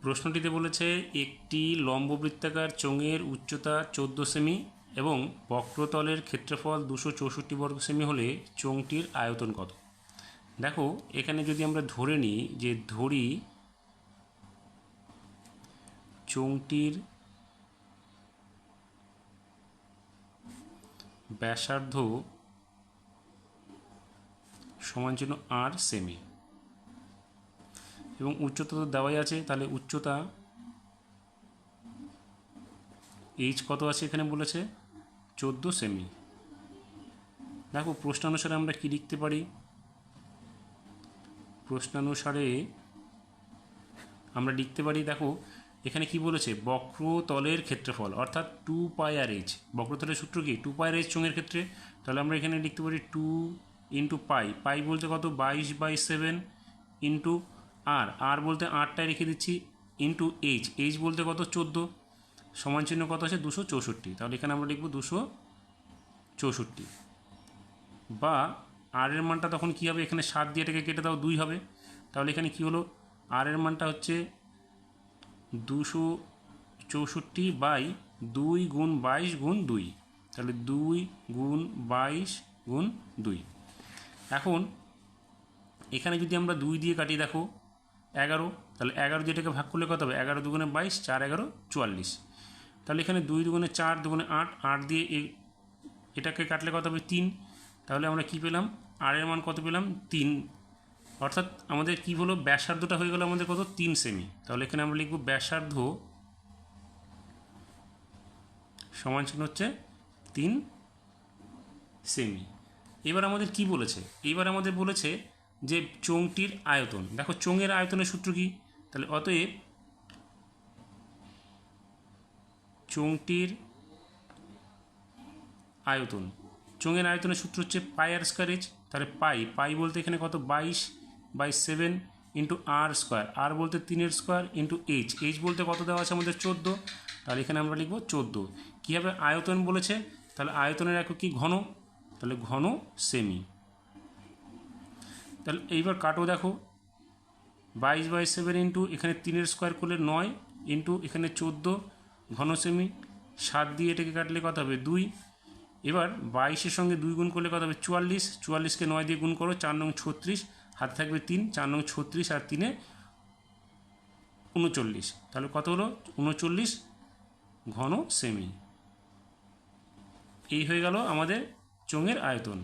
প্রশ্নটিতে বলেছে একটি লম্ববৃত্তাকার চোঙের উচ্চতা 14 সেমি এবং বক্রতলের ক্ষেত্রফল 264 বর্গ সেমি হলে চোঙটির আয়তন কত। দেখো এখানে যদি আমরা ধরে নিই যে ধরি চোঙটির ব্যাসার্ধ সমান চিহ্ন আর সেমি এবং উচ্চতা তো দেওয়াই আছে, তাহলে উচ্চতা এইচ কত আছে এখানে বলেছে 14 সেমি। দেখো প্রশ্নানুসারে আমরা কি লিখতে পারি, প্রশ্নানুসারে আমরা লিখতে পারি, দেখো এখানে কি বলেছে বক্রতলের ক্ষেত্রফল অর্থাৎ 2 পাই আর এইচ। বক্রতলের সূত্র কি 2 পাই আর এইচ চোঙের ক্ষেত্রে, তাহলে আমরা এখানে লিখতে পারি 2 ইন্টু পাই, পাই বলতে কত 22/7 ইন্টু আর, আর বলতে আরটায় রেখে দিচ্ছি ইন্টু এইচ, এইচ বলতে কত 14 সমান চিহ্ন কত আছে 264, তাহলে এখানে আমরা লিখব 264 বা আর এর মানটা তখন কী হবে, এখানে 7 দিয়ে এটাকে কেটে দাও 2 হবে, তাহলে এখানে কি হলো আর এর মানটা হচ্ছে 264/2 গুণ 22 গুণ 2, তাহলে 2 গুণ 22 গুণ 2। এখন এখানে যদি আমরা 2 দিয়ে কাটি দেখো 11, তাহলে 11 দিয়ে এটাকে ভাগ করলে কত হবে 11 দুগুণে 22, 4 11 44, তাহলে এখানে 2 দুগুণে 4 দুগুণে 8, 8 দিয়ে এটাকে কাটলে কত হবে 3, তাহলে আমরা কি পেলাম আর এর মান কত পেলাম 3, অর্থাৎ আমাদের কি হলো ব্যাসার্ধটা হয়ে গেল আমাদের কত 3 সেমি। তাহলে এখানে আমরা লিখব ব্যাসার্ধ সমান চিহ্ন হচ্ছে 3 সেমি। এবার আমাদের কি বলেছে, এবার আমাদের বলেছে যে চোঙটির আয়তন। দেখো চোঙের আয়তনের সূত্র কি, তাহলে অতএব চোঙটির আয়তন, চোঙের আয়তনের সূত্র হচ্ছে পাই আর স্কোয়ার এইচ, তাহলে পাই, পাই বলতে এখানে কত 22/7 ইন্টু আর স্কোয়ার, আর বলতে 3 স্কোয়ার ইন্টু এইচ, এইচ বলতে কত দেওয়া আছে আমাদের 14, তাহলে এখানে আমরা লিখব 14। কীভাবে আয়তন বলেছে, তাহলে আয়তনের একক কি ঘন, তাহলে ঘন সেমি। তাহলে এইবার কাটো দেখো 22/7 ইন্টু এখানে 3 স্কোয়ার করলে 9 ইন্টু এখানে 14 ঘন সেমি, 7 দিয়ে এটাকে কাটলে কত হবে 2, এবার 22-এর সঙ্গে 2 গুণ করলে কত হবে 44, 44কে 9 দিয়ে গুণ করো 4 নং 36, হাতে থাকবে 3, 4 নং 36 আর 3-এ 39, তাহলে কত হলো 39 ঘন সেমি। এই হয়ে গেল আমাদের চোঙের আয়তন।